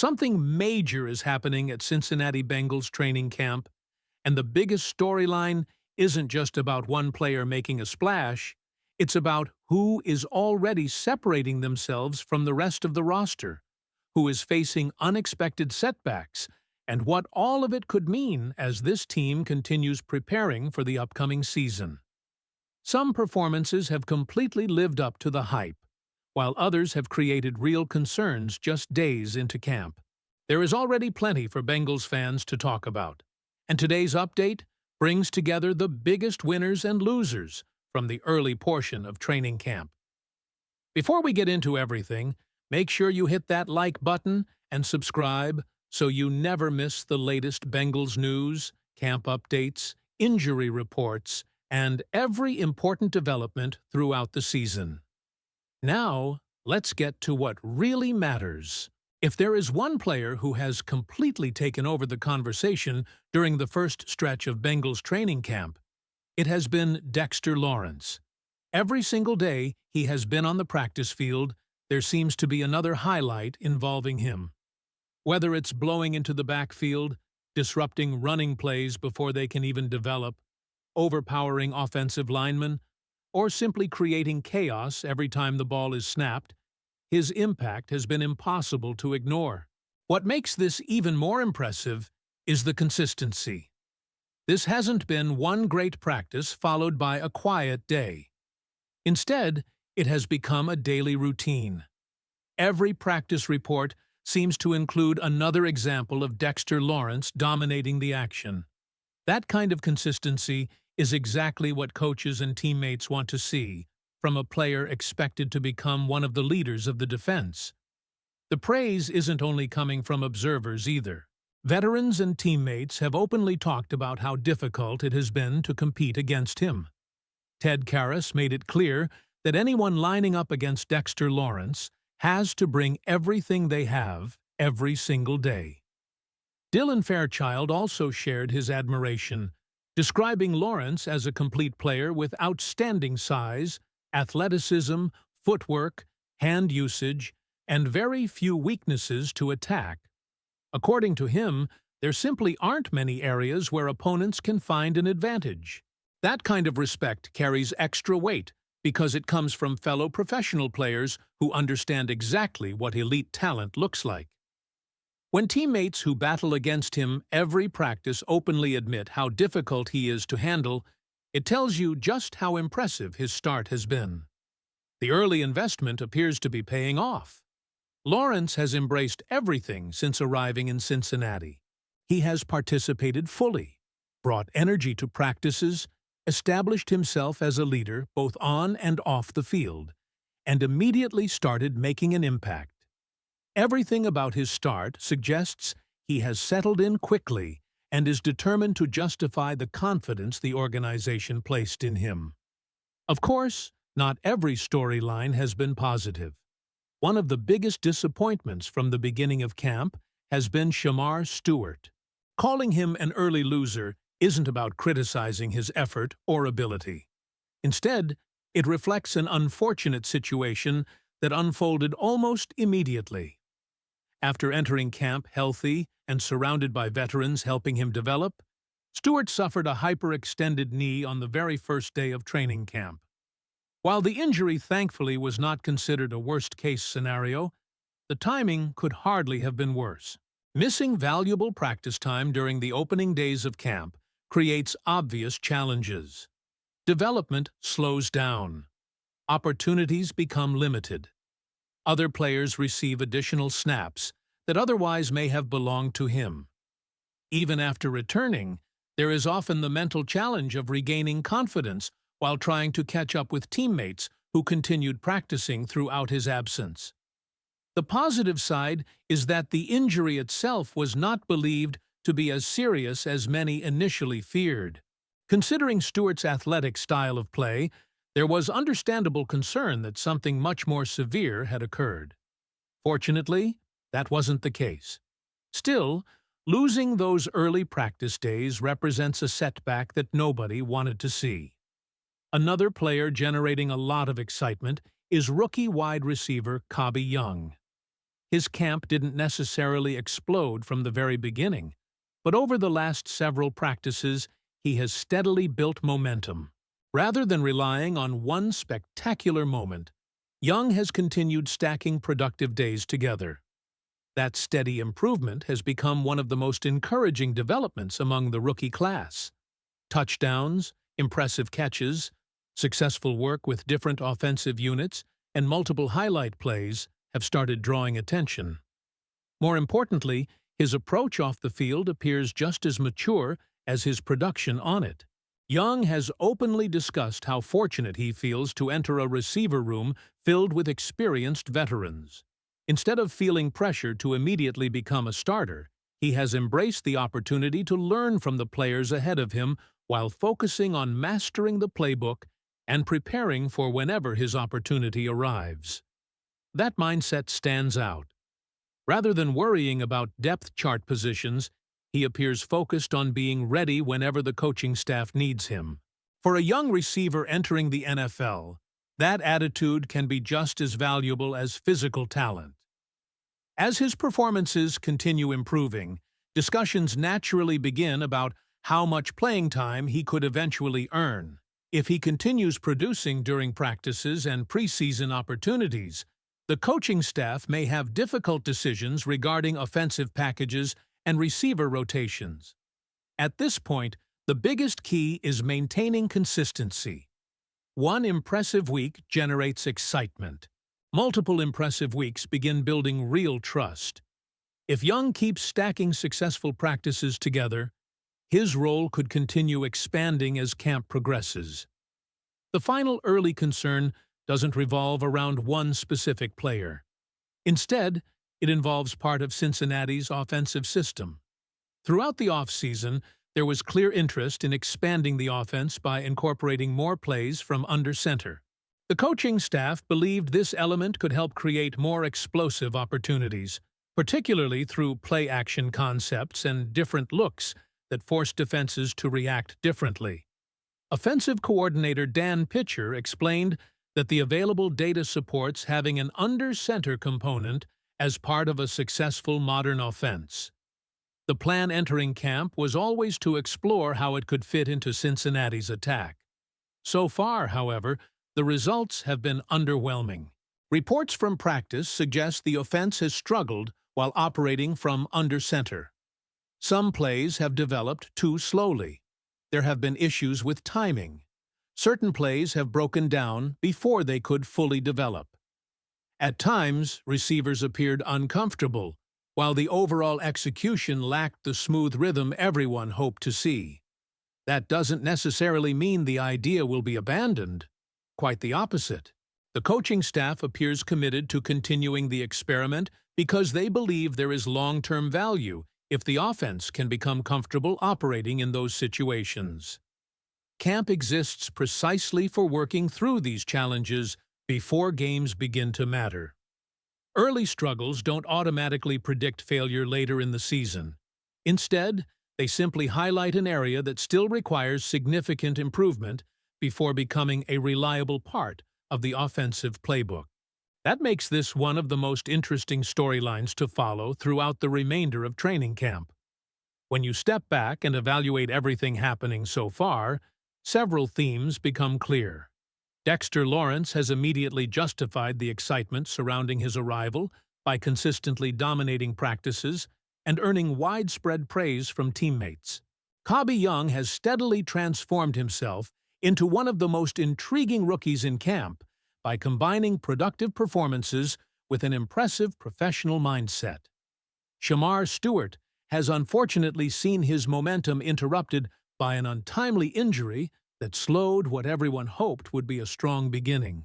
Something major is happening at Cincinnati Bengals training camp, and the biggest storyline isn't just about one player making a splash, it's about who is already separating themselves from the rest of the roster, who is facing unexpected setbacks, and what all of it could mean as this team continues preparing for the upcoming season. Some performances have completely lived up to the hype, while others have created real concerns just days into camp. There is already plenty for Bengals fans to talk about, and today's update brings together the biggest winners and losers from the early portion of training camp. Before we get into everything, make sure you hit that like button and subscribe so you never miss the latest Bengals news, camp updates, injury reports, and every important development throughout the season. Now, let's get to what really matters. If there is one player who has completely taken over the conversation during the first stretch of Bengals training camp, it has been Dexter Lawrence. Every single day he has been on the practice field, there seems to be another highlight involving him. Whether it's blowing into the backfield, disrupting running plays before they can even develop, overpowering offensive linemen, or simply creating chaos every time the ball is snapped, his impact has been impossible to ignore. What makes this even more impressive is the consistency. This hasn't been one great practice followed by a quiet day. Instead, it has become a daily routine. Every practice report seems to include another example of Dexter Lawrence dominating the action. That kind of consistency is exactly what coaches and teammates want to see from a player expected to become one of the leaders of the defense. The praise isn't only coming from observers either. Veterans and teammates have openly talked about how difficult it has been to compete against him. Ted Karras made it clear that anyone lining up against Dexter Lawrence has to bring everything they have every single day. Dylan Fairchild also shared his admiration, describing Lawrence as a complete player with outstanding size, athleticism, footwork, hand usage, and very few weaknesses to attack. According to him, there simply aren't many areas where opponents can find an advantage. That kind of respect carries extra weight because it comes from fellow professional players who understand exactly what elite talent looks like. When teammates who battle against him every practice openly admit how difficult he is to handle, it tells you just how impressive his start has been. The early investment appears to be paying off. Lawrence has embraced everything since arriving in Cincinnati. He has participated fully, brought energy to practices, established himself as a leader both on and off the field, and immediately started making an impact. Everything about his start suggests he has settled in quickly and is determined to justify the confidence the organization placed in him. Of course, not every storyline has been positive. One of the biggest disappointments from the beginning of camp has been Shamar Stewart. Calling him an early loser isn't about criticizing his effort or ability. Instead, it reflects an unfortunate situation that unfolded almost immediately. After entering camp healthy and surrounded by veterans helping him develop, Stewart suffered a hyperextended knee on the very first day of training camp. While the injury thankfully was not considered a worst-case scenario, the timing could hardly have been worse. Missing valuable practice time during the opening days of camp creates obvious challenges. Development slows down. Opportunities become limited. Other players receive additional snaps that otherwise may have belonged to him. Even after returning, there is often the mental challenge of regaining confidence while trying to catch up with teammates who continued practicing throughout his absence. The positive side is that the injury itself was not believed to be as serious as many initially feared. Considering Stewart's athletic style of play, there was understandable concern that something much more severe had occurred. Fortunately, that wasn't the case. Still, losing those early practice days represents a setback that nobody wanted to see. Another player generating a lot of excitement is rookie wide receiver KBI Young. his camp didn't necessarily explode from the very beginning, but over the last several practices, he has steadily built momentum. Rather than relying on one spectacular moment, Young has continued stacking productive days together. That steady improvement has become one of the most encouraging developments among the rookie class. Touchdowns, impressive catches, successful work with different offensive units, and multiple highlight plays have started drawing attention. More importantly, his approach off the field appears just as mature as his production on it. Young has openly discussed how fortunate he feels to enter a receiver room filled with experienced veterans. Instead of feeling pressure to immediately become a starter, he has embraced the opportunity to learn from the players ahead of him while focusing on mastering the playbook and preparing for whenever his opportunity arrives. That mindset stands out. Rather than worrying about depth chart positions, he appears focused on being ready whenever the coaching staff needs him. For a young receiver entering the NFL, that attitude can be just as valuable as physical talent. As his performances continue improving, discussions naturally begin about how much playing time he could eventually earn. If he continues producing during practices and preseason opportunities, the coaching staff may have difficult decisions regarding offensive packages and receiver rotations. At this point, the biggest key is maintaining consistency. One impressive week generates excitement. Multiple impressive weeks begin building real trust. If Young keeps stacking successful practices together, his role could continue expanding as camp progresses. The final early concern doesn't revolve around one specific player. Instead, it involves part of Cincinnati's offensive system. Throughout the offseason, there was clear interest in expanding the offense by incorporating more plays from under center. The coaching staff believed this element could help create more explosive opportunities, particularly through play-action concepts and different looks that forced defenses to react differently. Offensive coordinator Dan Pitcher explained that the available data supports having an under-center component as part of a successful modern offense. The plan entering camp was always to explore how it could fit into Cincinnati's attack. So far, however, the results have been underwhelming. Reports from practice suggest the offense has struggled while operating from under center. Some plays have developed too slowly. There have been issues with timing. Certain plays have broken down before they could fully develop. At times, receivers appeared uncomfortable, while the overall execution lacked the smooth rhythm everyone hoped to see. That doesn't necessarily mean the idea will be abandoned. Quite the opposite. The coaching staff appears committed to continuing the experiment because they believe there is long-term value if the offense can become comfortable operating in those situations. Camp exists precisely for working through these challenges before games begin to matter. Early struggles don't automatically predict failure later in the season. Instead, they simply highlight an area that still requires significant improvement before becoming a reliable part of the offensive playbook. That makes this one of the most interesting storylines to follow throughout the remainder of training camp. When you step back and evaluate everything happening so far, several themes become clear. Dexter Lawrence has immediately justified the excitement surrounding his arrival by consistently dominating practices and earning widespread praise from teammates. KBI Young has steadily transformed himself into one of the most intriguing rookies in camp by combining productive performances with an impressive professional mindset. Shamar Stewart has unfortunately seen his momentum interrupted by an untimely injury that slowed what everyone hoped would be a strong beginning.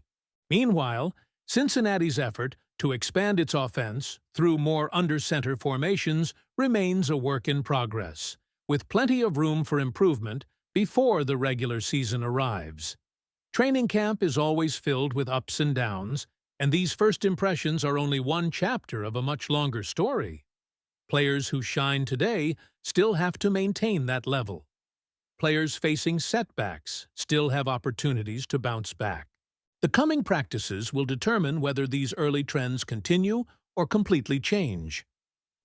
Meanwhile, Cincinnati's effort to expand its offense through more under-center formations remains a work in progress, with plenty of room for improvement before the regular season arrives. Training camp is always filled with ups and downs, and these first impressions are only one chapter of a much longer story. Players who shine today still have to maintain that level. Players facing setbacks still have opportunities to bounce back. The coming practices will determine whether these early trends continue or completely change?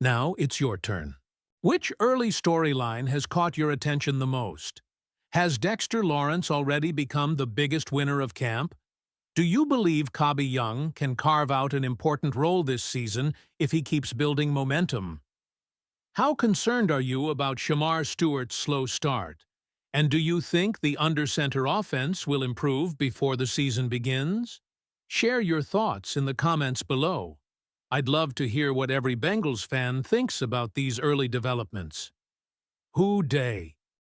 Now it's your turn. Which early storyline has caught your attention the most? Has Dexter Lawrence already become the biggest winner of camp? Do you believe KBI Young can carve out an important role this season if he keeps building momentum? How concerned are you about Shamar Stewart's slow start? And do you think the under-center offense will improve before the season begins? Share your thoughts in the comments below. I'd love to hear what every Bengals fan thinks about these early developments. Who Day?